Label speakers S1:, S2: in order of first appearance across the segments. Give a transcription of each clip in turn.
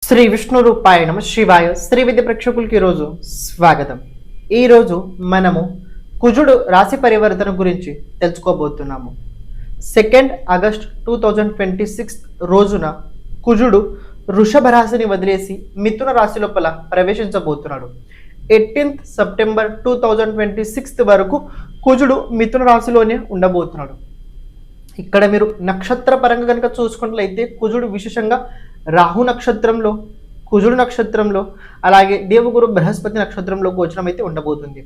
S1: శ్రీ విష్ణు రూపాయ నమ శివాయ శ్రీ విద్య ప్రేక్షకులకి ఈరోజు స్వాగతం. ఈరోజు మనము కుజుడు రాశి పరివర్తన గురించి తెలుసుకోబోతున్నాము. 2 ఆగస్ట్ 2026 రోజున కుజుడు వృషభ రాశిని వదిలేసి మిథున రాశి లోపల ప్రవేశించబోతున్నాడు. 18 సెప్టెంబర్ 2026 వరకు కుజుడు మిథున రాశిలోనే ఉండబోతున్నాడు. ఇక్కడ మీరు నక్షత్ర పరంగా కనుక చూసుకున్నట్లయితే కుజుడు విశేషంగా రాహు నక్షత్రంలో, కుజుడు నక్షత్రంలో, అలాగే దేవగురు బృహస్పతి నక్షత్రంలో గోచరం అయితే ఉండబోతుంది.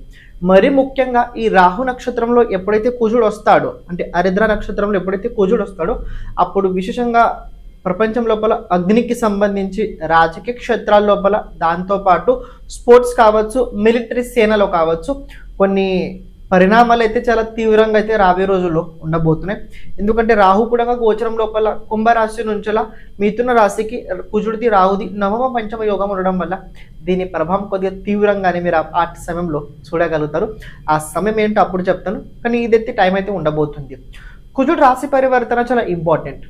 S1: మరి ముఖ్యంగా ఈ రాహు నక్షత్రంలో ఎప్పుడైతే కుజుడు వస్తాడో, అంటే ఆరిద్ర నక్షత్రంలో ఎప్పుడైతే కుజుడు వస్తాడో అప్పుడు విశేషంగా ప్రపంచం లోపల అగ్నికి సంబంధించి రాజకీయ క్షేత్రాల లోపల, దాంతోపాటు స్పోర్ట్స్ కావచ్చు, మిలిటరీ సేనలో కావచ్చు, కొన్ని పరిణామాలు అయితే చాలా తీవ్రంగా అయితే రాబోయే రోజుల్లో ఉండబోతున్నాయి. ఎందుకంటే రాహు కూడా గోచరం లోపల కుంభరాశి నుంచి మిథున రాశికి కుజుడిది రాహుది నవమ పంచమ యోగం ఉండడం వల్ల దీని ప్రభావం కొద్దిగా తీవ్రంగానే మీరు ఆ సమయంలో చూడగలుగుతారు. ఆ సమయం ఏంటో అప్పుడు చెప్తాను, కానీ ఇదైతే టైం అయితే ఉండబోతుంది. కుజుడు రాశి పరివర్తన చాలా ఇంపార్టెంట్.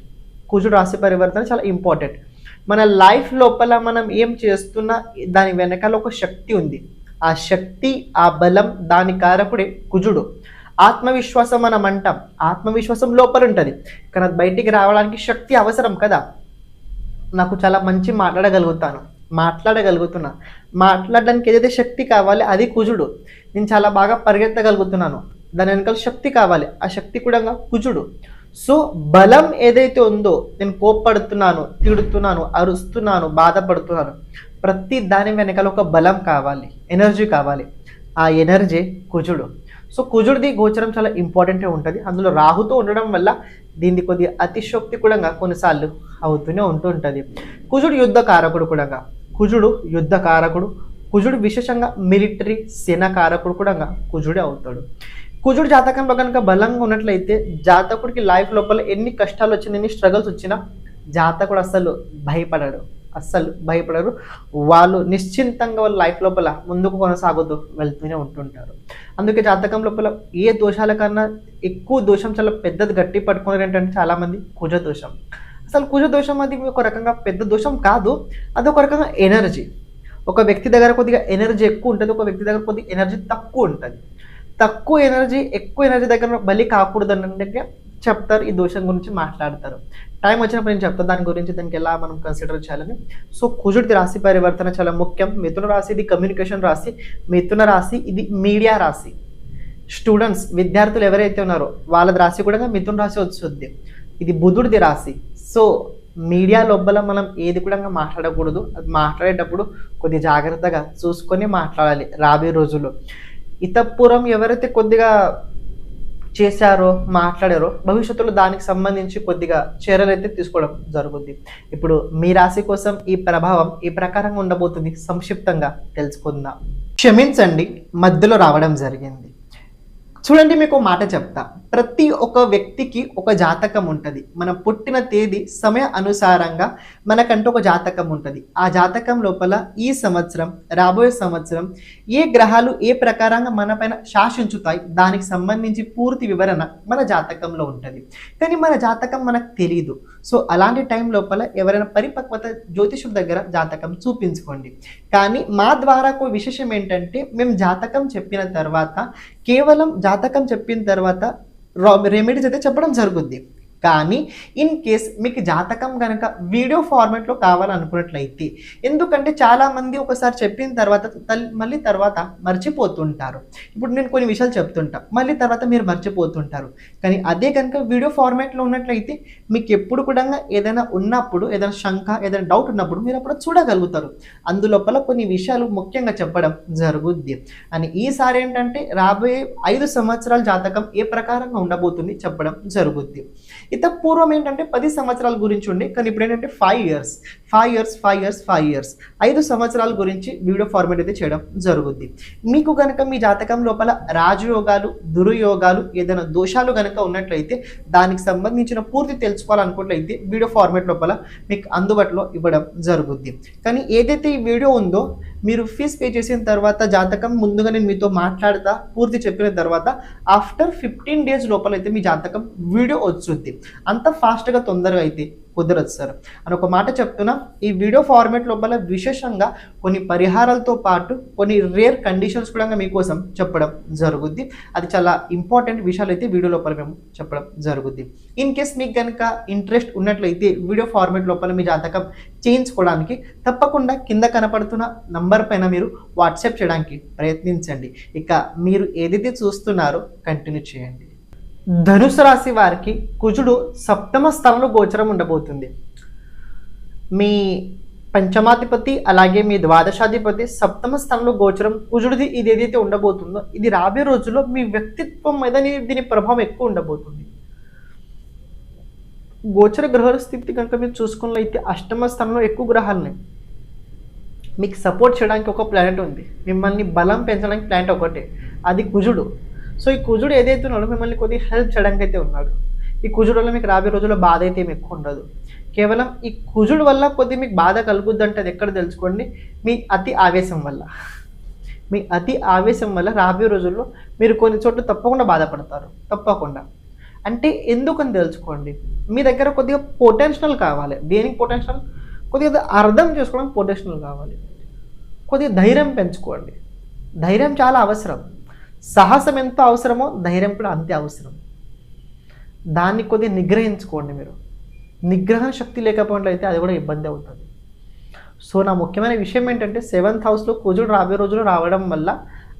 S1: కుజుడు రాశి పరివర్తన చాలా ఇంపార్టెంట్. మన లైఫ్ లోపల మనం ఏం చేస్తున్నా దాని వెనకాల ఒక శక్తి ఉంది. ఆ శక్తి, ఆ బలం, దాని కారకుడే కుజుడు. ఆత్మవిశ్వాసం మనం అంటాం, ఆత్మవిశ్వాసం లోపల ఉంటుంది, కానీ అది బయటికి రావడానికి శక్తి అవసరం కదా. నాకు చాలా మంచి మాట్లాడగలుగుతున్నా, మాట్లాడడానికి ఏదైతే శక్తి కావాలి అది కుజుడు. నేను చాలా బాగా పరిగెత్తగలుగుతున్నాను, దాని వెనకాల శక్తి కావాలి, ఆ శక్తి కూడా కుజుడు. సో బలం ఏదైతే ఉందో, నేను కోప్పడుతున్నాను, తిడుతున్నాను, అరుస్తున్నాను, బాధపడుతున్నాను, ప్రతి దాని వెనకాల ఒక బలం కావాలి, ఎనర్జీ కావాలి. ఆ ఎనర్జీ కుజుడు. సో కుజుడిది గోచరం చాలా ఇంపార్టెంట్గా ఉంటుంది. అందులో రాహుతో ఉండడం వల్ల దీనికి కొద్దిగా అతిశక్తి కూడా కొన్నిసార్లు అవుతూనే ఉంటుంది. కుజుడు యుద్ధకారకుడు కూడా, కుజుడు యుద్ధకారకుడు. కుజుడు విశేషంగా మిలిటరీ సేనాకారకుడు కూడా కుజుడే అవుతాడు. కుజుడు జాతకంలో కనుక బలంగా ఉన్నట్లయితే జాతకుడికి లైఫ్ లోపల ఎన్ని కష్టాలు వచ్చినా, ఎన్ని స్ట్రగల్స్ వచ్చినా జాతకుడు అస్సలు భయపడరు. వాళ్ళు నిశ్చింతంగా వాళ్ళ లైఫ్ లోపల ముందుకు కొనసాగుతూ వెళ్తూనే ఉంటుంటారు. అందుకే జాతకం లోపల ఏ దోషాల కన్నా ఎక్కువ దోషం, చాలా పెద్దది గట్టి పట్టుకున్నారు ఏంటంటే చాలామంది కుజ దోషం. అసలు కుజ దోషం అది ఒక రకంగా పెద్ద దోషం కాదు, అది ఒక రకంగా ఎనర్జీ. ఒక వ్యక్తి దగ్గర కొద్దిగా ఎనర్జీ ఎక్కువ ఉంటుంది, ఒక వ్యక్తి దగ్గర కొద్దిగా ఎనర్జీ తక్కువ ఉంటుంది. తక్కువ ఎనర్జీ ఎక్కువ ఎనర్జీ దగ్గర బలి కాకూడదు అంటే చెప్తారు, ఈ దోషం గురించి మాట్లాడతారు. టైం వచ్చినప్పుడు నేను చెప్తాను దాని గురించి, దానికి ఎలా మనం కన్సిడర్ చేయాలని. సో కుజుడిది రాశి పరివర్తన చాలా ముఖ్యం. మిథున రాశి ఇది కమ్యూనికేషన్ రాశి, మిథున రాశి ఇది మీడియా రాశి. స్టూడెంట్స్, విద్యార్థులు ఎవరైతే ఉన్నారో వాళ్ళది రాశి కూడా మిథున రాశి వస్తుంది. ఇది బుధుడిది రాశి. సో మీడియా లోపల మనం ఏది కూడా మాట్లాడకూడదు. అది మాట్లాడేటప్పుడు కొద్దిగా జాగ్రత్తగా చూసుకొని మాట్లాడాలి. రాబోయే రోజుల్లో ఇతపూర్వం ఎవరైతే కొద్దిగా చేశారో, మాట్లాడారో, భవిష్యత్తులో దానికి సంబంధించి కొద్దిగా చర్యలు అయితే తీసుకోవడం జరుగుద్ది. ఇప్పుడు మీ రాశి కోసం ఈ ప్రభావం ఈ ప్రకారంగా ఉండబోతుంది, సంక్షిప్తంగా తెలుసుకుందాం. క్షమించండి, మధ్యలో రావడం జరిగింది. చూడండి, మీకు మాట చెప్తా. ప్రతి ఒక్క వ్యక్తికి ఒక జాతకం ఉంటుంది. మనం పుట్టిన తేదీ సమయ అనుసారంగా మనకంటూ ఒక జాతకం ఉంటుంది. ఆ జాతకం లోపల ఈ సంవత్సరం, రాబోయే సంవత్సరం ఏ గ్రహాలు ఏ ప్రకారంగా మన పైన శాసించుతాయి దానికి సంబంధించి పూర్తి వివరణ మన జాతకంలో ఉంటుంది. కానీ మన జాతకం మనకు తెలియదు. సో అలాంటి టైం లోపల ఎవరైనా పరిపక్వత జ్యోతిషుడి దగ్గర జాతకం చూపించుకోండి. కానీ మా ద్వారా ఒక విశేషం ఏంటంటే, మేము జాతకం చెప్పిన తర్వాత, కేవలం జాతకం చెప్పిన తర్వాత రెమెడీస్ అయితే చెప్పడం జరుగుద్ది. కానీ ఇన్ కేస్ మీకు జాతకం కనుక వీడియో ఫార్మాట్లో కావాలనుకున్నట్లయితే, ఎందుకంటే చాలామంది ఒకసారి చెప్పిన తర్వాత మళ్ళీ తర్వాత మర్చిపోతుంటారు. ఇప్పుడు నేను కొన్ని విషయాలు చెప్తుంటా, మళ్ళీ తర్వాత మీరు మర్చిపోతుంటారు. కానీ అదే కనుక వీడియో ఫార్మాట్లో ఉన్నట్లయితే మీకు ఎప్పుడు కూడా ఏదైనా ఉన్నప్పుడు, ఏదైనా శంక, ఏదైనా డౌట్ ఉన్నప్పుడు మీరు అప్పుడు చూడగలుగుతారు. అందులోపల కొన్ని విషయాలు ముఖ్యంగా చెప్పడం జరుగుద్ది. అని ఈసారి ఏంటంటే రాబోయే 5 సంవత్సరాల జాతకం ఏ ప్రకారంగా ఉండబోతుంది చెప్పడం జరుగుద్ది. ఇత పూర్వం ఏంటంటే 10 సంవత్సరాల గురించి ఉండే, కానీ ఇప్పుడు ఏంటంటే 5 ఇయర్స్ 5 సంవత్సరాల గురించి వీడియో ఫార్మేట్ అయితే చేయడం జరుగుద్ది. మీకు కనుక మీ జాతకం లోపల రాజయోగాలు, దుర్యోగాలు, ఏదైనా దోషాలు కనుక ఉన్నట్లయితే దానికి సంబంధించిన పూర్తి తెలుసుకోవాలనుకున్నట్లయితే వీడియో ఫార్మేట్ లోపల మీకు అందుబాటులో ఇవ్వడం జరుగుద్ది. కానీ ఏదైతే ఈ వీడియో ఉందో మీరు ఫీజ్ పే చేసిన తర్వాత జాతకం ముందుగా నేను మీతో మాట్లాడతా పూర్తి చెప్పిన తర్వాత ఆఫ్టర్ 15 days లోపల అయితే మీ జాతకం వీడియో వచ్చుద్ది. అంత ఫాస్ట్గా తొందరగా అయితే కుదరదు సార్ అని ఒక మాట చెప్తున్నా. ఈ వీడియో ఫార్మేట్ లోపల విశేషంగా కొన్ని పరిహారాలతో పాటు కొన్ని రేర్ కండిషన్స్ కూడా మీకోసం చెప్పడం జరుగుద్ది. అది చాలా ఇంపార్టెంట్ విషయాలు అయితే వీడియో లోపల మేము చెప్పడం జరుగుద్ది. ఇన్ కేస్ మీకు కనుక ఇంట్రెస్ట్ ఉన్నట్లయితే వీడియో ఫార్మేట్ లోపల మీ జాతకం చేయించుకోవడానికి తప్పకుండా కింద కనపడుతున్న నంబర్ పైన మీరు వాట్సాప్ చేయడానికి ప్రయత్నించండి. ఇక మీరు ఏదైతే చూస్తున్నారో కంటిన్యూ చేయండి. ధనుసు రాశి వారికి కుజుడు సప్తమ స్థలంలో గోచరం ఉండబోతుంది. మీ పంచమాధిపతి అలాగే మీ ద్వాదశాధిపతి సప్తమ స్థలంలో గోచరం కుజుడిది ఇది ఏదైతే ఉండబోతుందో ఇది రాబోయే రోజుల్లో మీ వ్యక్తిత్వం మీద దీని ప్రభావం ఎక్కువ ఉండబోతుంది. గోచర గ్రహాల స్థితి కనుక మీరు చూసుకున్నట్లయితే అష్టమ స్థానంలో ఎక్కువ గ్రహాలు ఉన్నాయి. మీకు సపోర్ట్ చేయడానికి ఒక ప్లానెట్ ఉంది, మిమ్మల్ని బలం పెంచడానికి ప్లానెట్ ఒకటే, అది కుజుడు. సో ఈ కుజుడు ఏదైతే ఉన్నాడో మిమ్మల్ని కొద్దిగా హెల్ప్ చేయడానికి అయితే ఉన్నాడు. ఈ కుజుడు వల్ల మీకు రాబోయే రోజుల్లో బాధ అయితే ఏమి ఎక్కువ ఉండదు. కేవలం ఈ కుజుడు వల్ల కొద్దిగా మీకు బాధ కలుగుద్ది అంటే అది ఎక్కడ తెలుసుకోండి, మీ అతి ఆవేశం వల్ల. మీ అతి ఆవేశం వల్ల రాబోయే రోజుల్లో మీరు కొన్ని చోట్ల తప్పకుండా బాధపడతారు, తప్పకుండా. అంటే ఎందుకని తెలుసుకోండి. మీ దగ్గర కొద్దిగా పొటెన్షియల్ కావాలి. దేనికి పొటెన్షియల్? కొద్దిగా అర్థం చేసుకోవడానికి పొటెన్షియల్ కావాలి. కొద్దిగా ధైర్యం పెంచుకోండి. ధైర్యం చాలా అవసరం. సాహసం ఎంత అవసరమో ధైర్యం కూడా అంతే అవసరం. దాన్ని కొద్దిగా నిగ్రహించుకోండి. మీరు నిగ్రహణ శక్తి లేకపోయినట్లయితే అది కూడా ఇబ్బంది అవుతుంది. సో నా ముఖ్యమైన విషయం ఏంటంటే 7th హౌస్లో కుజుడు రాబోయే రోజులు రావడం వల్ల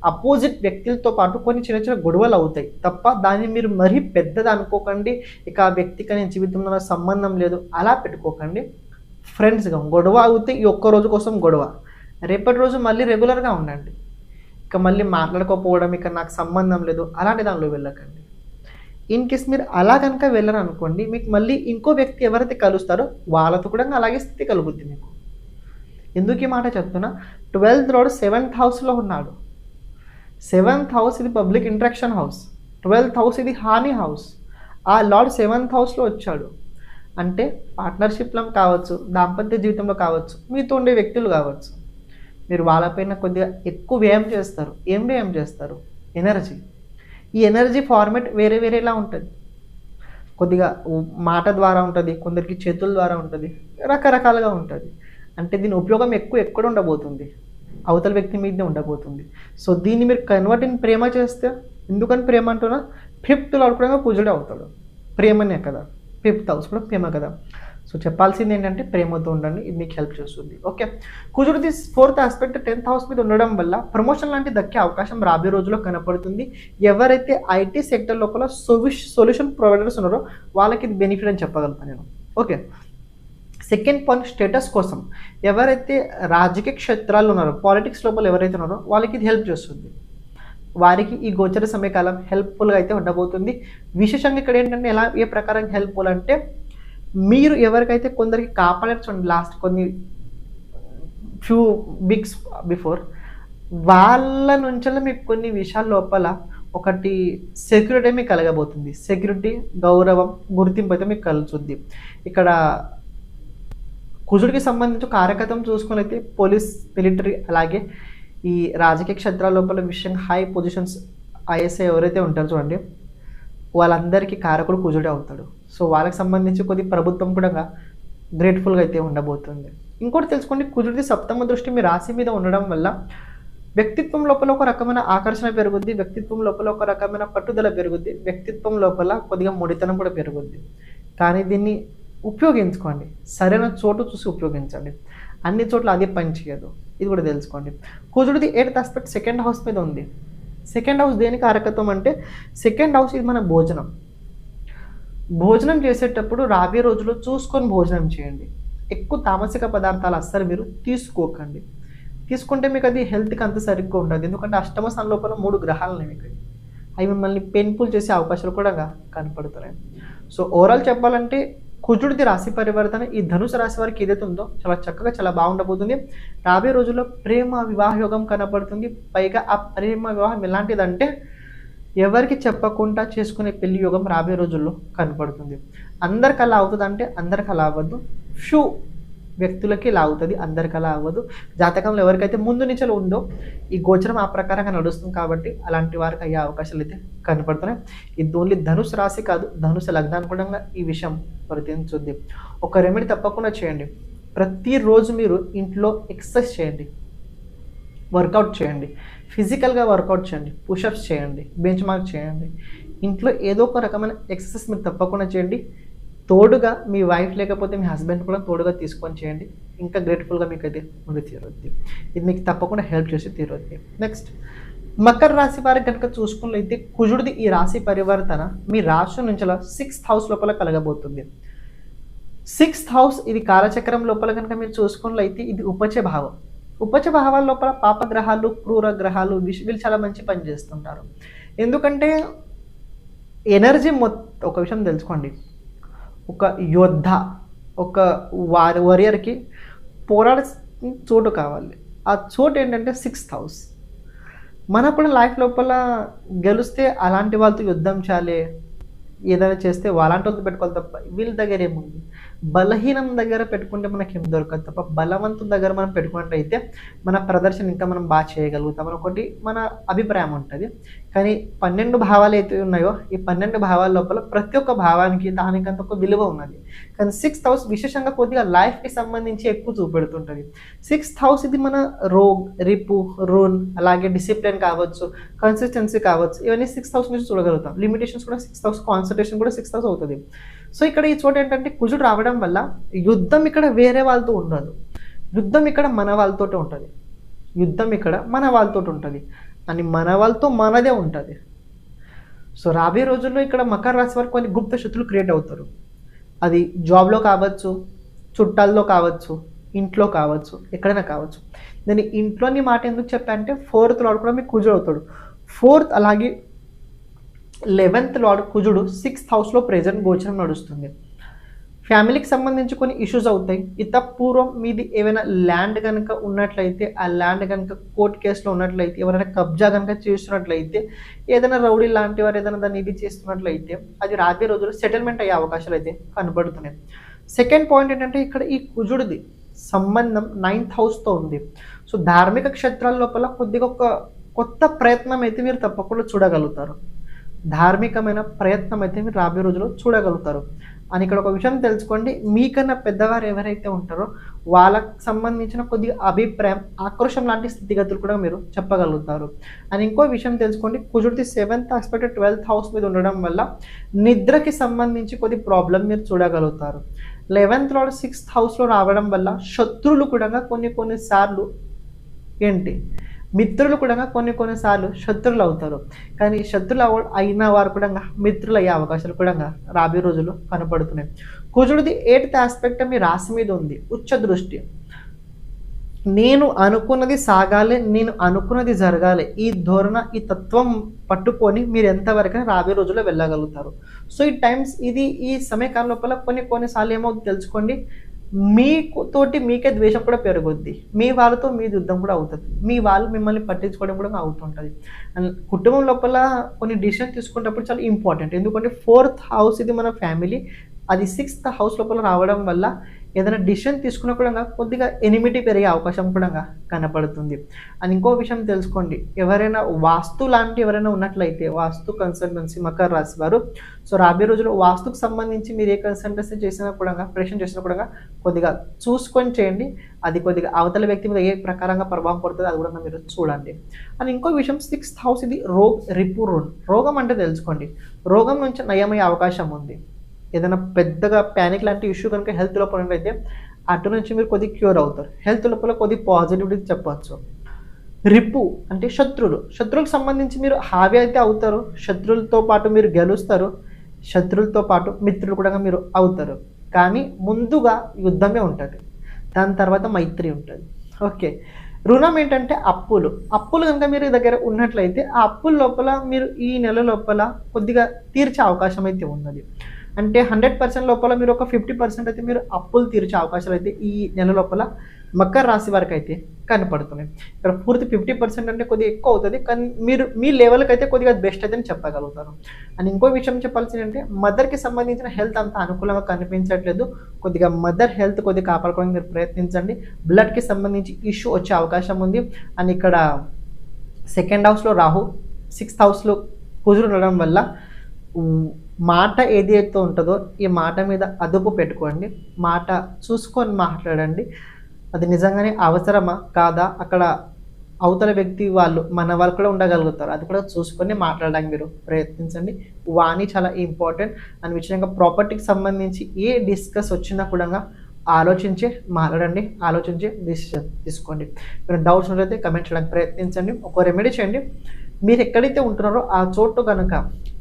S1: అపోజిట్ వ్యక్తులతో పాటు కొన్ని చిన్న చిన్న గొడవలు అవుతాయి తప్ప దాన్ని మీరు మరీ పెద్దది అనుకోకండి. ఇక ఆ వ్యక్తికి నేను జీవితంలో సంబంధం లేదు అలా పెట్టుకోకండి. ఫ్రెండ్స్గా గొడవ అవుతే ఈ ఒక్క రోజు కోసం గొడవ, రేపటి రోజు మళ్ళీ రెగ్యులర్గా ఉండండి. ఇక మళ్ళీ మాట్లాడుకోకపోవడం, ఇక నాకు సంబంధం లేదు అలాంటి దానిలో వెళ్ళకండి. ఇన్ కేస్ మీరు అలా కనుక వెళ్ళరు అనుకోండి, మీకు మళ్ళీ ఇంకో వ్యక్తి ఎవరైతే కలుస్తారో వాళ్ళతో కూడా అలాగే స్థితి కలుగుద్ది మీకు. ఎందుకు ఈ మాట చెప్తున్నా, 12th లార్డ్ 7th హౌస్లో ఉన్నాడు. 7th హౌస్ ఇది public interaction house, 12th house ఇది హాని హౌస్. ఆ లార్డ్ 7th హౌస్లో వచ్చాడు అంటే పార్ట్నర్షిప్లో కావచ్చు, దాంపత్య జీవితంలో కావచ్చు, మీతో ఉండే వ్యక్తులు కావచ్చు, మీరు వాళ్ళపైన కొద్దిగా ఎక్కువ వ్యయం చేస్తారు. ఏం వ్యయం చేస్తారు? ఎనర్జీ. ఈ ఎనర్జీ ఫార్మేట్ వేరే వేరేలా ఉంటుంది. కొద్దిగా మాట ద్వారా ఉంటుంది, కొందరికి చేతుల ద్వారా ఉంటుంది, రకరకాలుగా ఉంటుంది. అంటే దీని ఉపయోగం ఎక్కడ ఉండబోతుంది? అవతల వ్యక్తి మీదే ఉండబోతుంది. సో దీన్ని మీరు కన్వర్ట్ ఇన్ ప్రేమ చేస్తే, ఎందుకని ప్రేమ అంటున్నా, 5th లార్డ్ కూడా కుజుడే అవుతాడు. ప్రేమనే కదా, 5th హౌస్ కూడా ప్రేమ కదా. సో చెప్పాల్సింది ఏంటంటే ప్రేమతో ఉండండి, ఇది మీకు హెల్ప్ చేస్తుంది. Okay, కుజుడిది 4th aspect 10th house మీద ఉండడం వల్ల ప్రమోషన్ లాంటి దక్కే అవకాశం రాబోయే రోజుల్లో కనపడుతుంది. ఎవరైతే ఐటీ సెక్టర్ లోపల సొల్యూషన్ ప్రొవైడర్స్ ఉన్నారో వాళ్ళకి ఇది బెనిఫిట్ అని చెప్పగలుగుతాను నేను. ఓకే, సెకండ్ పాయింట్ స్టేటస్ కోసం ఎవరైతే రాజకీయ క్షేత్రాల్లో ఉన్నారో, పాలిటిక్స్ లోపల ఎవరైతే ఉన్నారో వాళ్ళకి ఇది హెల్ప్ చేస్తుంది. వారికి ఈ గోచర సమయకాలం హెల్ప్ఫుల్గా అయితే ఉండబోతుంది. విశేషంగా ఇక్కడ ఏంటంటే ఏ ప్రకారం హెల్ప్ఫుల్ అంటే, మీరు ఎవరికైతే కొందరికి కాపాడచ్చు లాస్ట్ కొన్ని ఫ్యూ వీక్స్ బిఫోర్, వాళ్ళ నుంచి మీకు కొన్ని విషయాల లోపల ఒకటి సెక్యూరిటీ మీకు కలగబోతుంది. సెక్యూరిటీ, గౌరవం, గుర్తింపు అయితే మీకు కలుగుతుంది. ఇక్కడ కుజుడికి సంబంధించి కారకత్వం చూసుకుని అయితే పోలీస్, మిలిటరీ, అలాగే ఈ రాజకీయ క్షేత్రాల లోపల విషయంగా హై పొజిషన్స్ ఐఎస్ఐ ఎవరైతే ఉంటారో చూడండి, వాళ్ళందరికీ కారకుడు కుజుడే అవుతాడు. సో వాళ్ళకి సంబంధించి కొద్ది ప్రభుత్వం కూడా గ్రేట్ఫుల్గా అయితే ఉండబోతుంది. ఇంకోటి తెలుసుకోండి, కుజుడిది 7వ దృష్టి మీ రాశి మీద ఉండడం వల్ల వ్యక్తిత్వం లోపల ఒక రకమైన ఆకర్షణ పెరుగుద్ది, వ్యక్తిత్వం లోపల ఒక రకమైన పట్టుదల పెరుగుద్ది, వ్యక్తిత్వం లోపల కొద్దిగా మొడితనం కూడా పెరుగుద్ది. కానీ దీన్ని ఉపయోగించుకోండి, సరైన చోటు చూసి ఉపయోగించండి. అన్ని చోట్ల అదే పని చేయదు, ఇది కూడా తెలుసుకోండి. కుజుడిది 8th ఆస్పెక్ట్ 2nd హౌస్ మీద ఉంది. 2nd హౌస్ దేనికి కారకత్వం అంటే, 2nd హౌస్ ఇది మన భోజనం. భోజనం చేసేటప్పుడు రాబోయే రోజుల్లో చూసుకొని భోజనం చేయండి. ఎక్కువ తామసిక పదార్థాలు అస్సలు మీరు తీసుకోకండి. తీసుకుంటే మీకు అది హెల్త్కి అంత సరిగ్గా ఉండదు. ఎందుకంటే అష్టమ స్థానం లోపల 3 గ్రహాలు ఉన్నాయి మీకు, అవి మిమ్మల్ని పెయిన్ఫుల్ చేసే అవకాశాలు కూడా కనపడుతున్నాయి. సో ఓవరాల్ చెప్పాలంటే కుజుడిది రాశి పరివర్తన ఈ ధనుసు రాశి వారికి ఏదైతే ఉందో చాలా చక్కగా, చాలా బాగుండబోతుంది. రాబోయే రోజుల్లో ప్రేమ వివాహ యోగం కనపడుతుంది. పైగా ఆ ప్రేమ వివాహం ఎలాంటిదంటే ఎవరికి చెప్పకుండా చేసుకునే పెళ్లి యోగం రాబోయే రోజుల్లో కనపడుతుంది. అందరికి అలా అవుతుందంటే అందరికి అలా అవ్వద్దు. ఫ్యూ వ్యక్తులకి లాగుతుంది, అందరికి అలా అవ్వదు. జాతకంలో ఎవరికైతే ముందు నుంచి ఉందో ఈ గోచరం ఆ ప్రకారంగా నడుస్తుంది కాబట్టి అలాంటి వారికి అయ్యే అవకాశాలు అయితే కనపడుతున్నాయి. ఇది ఓన్లీ ధనుసు రాశి కాదు, ధనుసు లగ్నానికి కూడా ఈ విషయం వర్తించుద్ది. ఒక రెమెడీ తప్పకుండా చేయండి. ప్రతిరోజు మీరు ఇంట్లో ఎక్సర్సైజ్ చేయండి, వర్కౌట్ చేయండి, ఫిజికల్గా వర్కౌట్ చేయండి, పుషప్స్ చేయండి, బెంచ్ మార్క్ చేయండి. ఇంట్లో ఏదో ఒక రకమైన ఎక్సర్సైజ్ మీరు తప్పకుండా చేయండి. తోడుగా మీ వైఫ్ లేకపోతే మీ హస్బెండ్ కూడా తోడుగా తీసుకొని చేయండి. ఇంకా గ్రేట్ఫుల్గా మీకు అయితే ఉండి తీరొద్ది. ఇది మీకు తప్పకుండా హెల్ప్ చేసి తీరొద్ది. నెక్స్ట్ మకర రాశి వారికి కనుక చూసుకున్నట్లయితే కుజుడిది ఈ రాశి పరివర్తన మీ రాశి నుంచి 6th హౌస్ లోపల కలగబోతుంది. 6th హౌస్ ఇది కాలచక్రం లోపల కనుక మీరు చూసుకున్నట్లయితే ఇది ఉపచ భావం. ఉపచ భావాల లోపల పాపగ్రహాలు, క్రూర గ్రహాలు వీళ్ళు చాలా మంచి పని చేస్తుంటారు. ఎందుకంటే ఎనర్జీ ఒక విషయం తెలుసుకోండి, ఒక యోద్ధ, ఒక వారియర్కి పోరాడే చోటు కావాలి. ఆ చోటు ఏంటంటే 6th హౌస్. మనకు కూడా లైఫ్ లోపల గెలిస్తే అలాంటి వాళ్ళతో యుద్ధం చేయాలి, ఏదైనా చేస్తే అలాంటి వాళ్ళతో పెట్టుకోవాలి తప్ప వీళ్ళ దగ్గర ఏముంది. బలహీనం దగ్గర పెట్టుకుంటే మనకి ఏం దొరకదు తప్ప బలవంతుల దగ్గర మనం పెట్టుకున్నట్టయితే మన ప్రదర్శన ఇంకా మనం బాగా చేయగలుగుతాం అని ఒకటి మన అభిప్రాయం ఉంటుంది. కానీ 12 భావాలు అయితే ఉన్నాయో ఈ 12 భావాల లోపల ప్రతి ఒక్క భావానికి దానికంత ఒక విలువ ఉన్నది. కానీ 6th హౌస్ విశేషంగా కొద్దిగా లైఫ్కి సంబంధించి ఎక్కువ చూపెడుతుంటుంది. 6th హౌస్ ఇది మన రోగ్, రిపు, రూన్, అలాగే డిసిప్లిన్ కావచ్చు, కన్సిస్టెన్సీ కావచ్చు, ఇవన్నీ 6th హౌస్ నుంచి చూడగలుగుతాం. లిమిటేషన్స్ కూడా 6th హౌస్, కాన్సన్ట్రేషన్ కూడా 6th హౌస్ అవుతుంది. సో ఇక్కడ ఈ చోట ఏంటంటే కుజుడు రావడం వల్ల యుద్ధం ఇక్కడ వేరే వాళ్ళతో ఉండదు, యుద్ధం ఇక్కడ మన వాళ్ళతో ఉంటుంది, యుద్ధం ఇక్కడ మన వాళ్ళతో ఉంటుంది అని మన వాళ్ళతో మనదే ఉంటుంది. సో రాబోయే రోజుల్లో ఇక్కడ మకర రాశి వారికి కొన్ని గుప్త శత్రులు క్రియేట్ అవుతారు. అది జాబ్లో కావచ్చు, చుట్టాల్లో కావచ్చు, ఇంట్లో కావచ్చు, ఎక్కడైనా కావచ్చు. నేను ఇంట్లోని మాట ఎందుకు చెప్పా అంటే 4th లార్డ్ కూడా మీకు కుజుడు అవుతాడు. 4th అలాగే 11th లార్డ్ కుజుడు 6th హౌస్లో ప్రెజెంట్ గోచరం నడుస్తుంది. ఫ్యామిలీకి సంబంధించి కొన్ని ఇష్యూస్ అవుతాయి. పూర్వం మీది ఏమైనా ల్యాండ్ కనుక ఉన్నట్లయితే ఆ ల్యాండ్ కనుక కోర్ట్ కేసులో ఉన్నట్లయితే, ఎవరైనా కబ్జా కనుక చేస్తున్నట్లయితే, ఏదైనా రౌడీ లాంటి వారు ఏదైనా దాన్ని ఇది చేస్తున్నట్లయితే అది రాబోయే రోజుల్లో సెటిల్మెంట్ అయ్యే అవకాశాలు అయితే కనబడుతున్నాయి. సెకండ్ పాయింట్ ఏంటంటే ఇక్కడ ఈ కుజుడిది సంబంధం 9th హౌస్తో ఉంది. సో ధార్మిక క్షేత్రాల లోపల కొద్దిగా ఒక కొత్త ప్రయత్నం అయితే మీరు తప్పకుండా చూడగలుగుతారు. ధార్మికమైన ప్రయత్నం అయితే మీరు రాబోయే రోజుల్లో చూడగలుగుతారు. అని ఇక్కడ ఒక విషయం తెలుసుకోండి, మీకన్నా పెద్దవారు ఎవరైతే ఉంటారో వాళ్ళకి సంబంధించిన కొద్దిగా అభిప్రాయం, ఆక్రోషం లాంటి స్థితిగతులు కూడా మీరు చెప్పగలుగుతారు. అని ఇంకో విషయం తెలుసుకోండి, కుజుడిది 7th ఆస్పెక్ట్ 12th హౌస్ మీద ఉండడం వల్ల నిద్రకి సంబంధించి కొద్ది ప్రాబ్లం మీరు చూడగలుగుతారు. 11th లార్డ్ 6th హౌస్లో రావడం వల్ల శత్రువులు కూడా కొన్నిసార్లు ఏంటి మిత్రులు కూడా కొన్నిసార్లు శత్రువులు అవుతారు. కానీ శత్రువులు అయిన వారు కూడా మిత్రులు అయ్యే అవకాశాలు కూడా రాబోయే రోజుల్లో కనపడుతున్నాయి. కుజుడిది 8th ఆస్పెక్ట్ మీ రాశి మీద ఉంది, ఉచ్చ దృష్టి. నేను అనుకున్నది సాగాలి, నేను అనుకున్నది జరగాలి, ఈ ధోరణ, ఈ తత్వం పట్టుకొని మీరు ఎంతవరకు రాబోయే రోజుల్లో వెళ్ళగలుగుతారు. సో ఈ టైమ్స్ ఇది ఈ సమయకాలం లోపల కొన్నిసార్లు ఏమవుతుంది తెలుసుకోండి, మీతోటి మీకే ద్వేషం కూడా పెరుగుద్ది, మీ వాళ్ళతో మీ యుద్ధం కూడా అవుతుంది, మీ వాళ్ళు మిమ్మల్ని పట్టించుకోవడం కూడా అవుతుంటుంది. అండ్ కుటుంబం లోపల కొన్ని డిసిషన్ తీసుకునేటప్పుడు చాలా ఇంపార్టెంట్. ఎందుకంటే 4th హౌస్ ఇది మన ఫ్యామిలీ, అది 6th హౌస్ లోపల రావడం వల్ల ఏదైనా డిసిషన్ తీసుకున్నా కూడా కొద్దిగా ఎనిమిటీ పెరిగే అవకాశం కూడా కనపడుతుంది. అని ఇంకో విషయం తెలుసుకోండి, ఎవరైనా వాస్తు లాంటి ఎవరైనా ఉన్నట్లయితే, వాస్తు కన్సల్టెన్సీ మకర రాశి వారు, సో రాబోయే రోజుల్లో వాస్తుకు సంబంధించి మీరు ఏ కన్సల్టెన్సీ చేసినా కూడా, ప్రెషన్ చేసినా కూడా కొద్దిగా చూసుకొని చేయండి. అది కొద్దిగా అవతల వ్యక్తి మీద ఏ ప్రకారంగా ప్రభావం పడుతుందో అది కూడా మీరు చూడండి. అని ఇంకో విషయం, 6th హౌస్ ఇది రిపు రూన్. రోగం అంటే తెలుసుకోండి, రోగం నుంచి నయమయ్యే అవకాశం ఉంది. ఏదైనా పెద్దగా ప్యానిక్ లాంటి ఇష్యూ కనుక హెల్త్ లోపల అయితే అటు నుంచి మీరు కొద్దిగా క్యూర్ అవుతారు. హెల్త్ లోపల కొద్ది పాజిటివిటీ చెప్పవచ్చు. రిపు అంటే శత్రువులకు సంబంధించి మీరు హావీ అయితే అవుతారు, శత్రువులతో పాటు మీరు గెలుస్తారు, శత్రువులతో పాటు మిత్రులు కూడా మీరు అవుతారు. కానీ ముందుగా యుద్ధమే ఉంటుంది, దాని తర్వాత మైత్రి ఉంటుంది. ఓకే, రుణం ఏంటంటే అప్పులు కనుక మీరు దగ్గర ఉన్నట్లయితే ఆ అప్పుల లోపల మీరు ఈ నెల లోపల కొద్దిగా తీర్చే అవకాశం అయితే ఉన్నది. అంటే 100% లోపల మీరు ఒక 50% అయితే మీరు అప్పులు తీర్చే అవకాశాలు అయితే ఈ నెల లోపల మకర రాశి వారికి అయితే కనపడుతున్నాయి. ఇక్కడ పూర్తి 50% అంటే కొద్దిగా ఎక్కువ అవుతుంది, కానీ మీరు మీ లెవెల్కి అయితే కొద్దిగా బెస్ట్ అయితే చెప్పగలుగుతారు. అండ్ ఇంకో విషయం చెప్పాల్సింది అంటే మదర్కి సంబంధించిన హెల్త్ అంత అనుకూలంగా కనిపించట్లేదు. కొద్దిగా మదర్ హెల్త్ కొద్దిగా కాపాడుకోవడానికి మీరు ప్రయత్నించండి. బ్లడ్కి సంబంధించి ఇష్యూ వచ్చే అవకాశం ఉంది. అండ్ ఇక్కడ సెకండ్ హౌస్లో రాహు, 6th హౌస్లో కుజుడు ఉండడం వల్ల మాట ఏదైతే ఉంటుందో ఈ మాట మీద అదుపు పెట్టుకోండి. మాట చూసుకొని మాట్లాడండి. అది నిజంగానే అవసరమా కాదా, అక్కడ అవతల వ్యక్తి వాళ్ళు మన వాళ్ళు కూడా ఉండగలుగుతారు, అది కూడా చూసుకొని మాట్లాడడానికి మీరు ప్రయత్నించండి. వాణి చాలా ఇంపార్టెంట్. అండ్ విషయంగా ప్రాపర్టీకి సంబంధించి ఏ డిస్కస్ వచ్చినా కూడా ఆలోచించి మాట్లాడండి, ఆలోచించి డిసిషన్ తీసుకోండి. మీరు డౌట్స్ ఉన్నట్లయితే కమెంట్ చేయడానికి ప్రయత్నించండి. ఒక రెమెడీ చేయండి. మీరు ఎక్కడైతే ఉంటున్నారో ఆ చోటు కనుక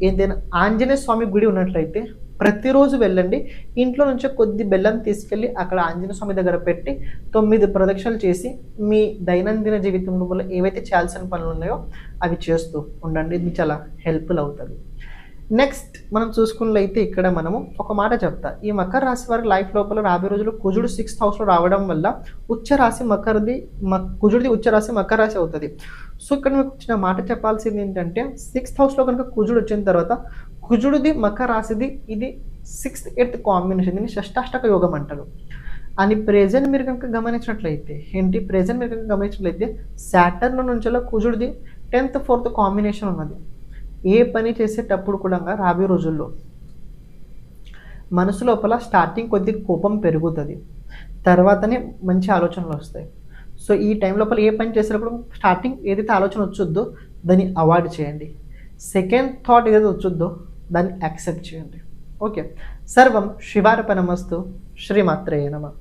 S1: ఏదైనా ఆంజనేయ స్వామి గుడి ఉన్నట్లయితే ప్రతిరోజు వెళ్ళండి. ఇంట్లో నుంచి కొద్ది బెల్లం తీసుకెళ్ళి అక్కడ ఆంజనేయ స్వామి దగ్గర పెట్టి 9 ప్రదక్షిణలు చేసి మీ దైనందిన జీవితంలో ఏవైతే చేయాల్సిన పనులు ఉన్నాయో అవి చేస్తూ ఉండండి. ఇది చాలా హెల్ప్ఫుల్ అవుతుంది. నెక్స్ట్ మనం చూసుకున్నట్లయితే ఇక్కడ మనము ఒక మాట చెప్తా. ఈ మకర రాశి వారి లైఫ్ లోపల రాబోయే రోజులు కుజుడు 6th హౌస్లో రావడం వల్ల ఉచ్చరాశి కుజుడిది ఉచ్చరాశి మకర రాశి అవుతుంది. సో ఇక్కడ మీకు వచ్చిన మాట చెప్పాల్సింది ఏంటంటే 6th హౌస్లో కనుక కుజుడు వచ్చిన తర్వాత కుజుడిది మకర రాశిది ఇది 6th 8th కాంబినేషన్, దీన్ని షష్టాష్టక యోగం అంటారు. అని ప్రెజెంట్ మీరు కనుక గమనించినట్లయితే సాటర్న్ నుంచి కుజుడిది 10th 4th కాంబినేషన్ ఉన్నది. ఏ పని చేసేటప్పుడు కూడా రాబోయే రోజుల్లో మనసు లోపల స్టార్టింగ్ కొద్ది కోపం పెరుగుతుంది, తర్వాతనే మంచి ఆలోచనలు వస్తాయి. సో ఈ టైం లోపల ఏ పని చేసేటప్పుడు స్టార్టింగ్ ఏదైతే ఆలోచన వచ్చొద్దో దాన్ని అవాయిడ్ చేయండి. సెకండ్ థాట్ ఏదైతే వచ్చొద్దో దాన్ని యాక్సెప్ట్ చేయండి. ఓకే, సర్వం శివార్పణమస్తు. శ్రీమాత్రేయ నమః.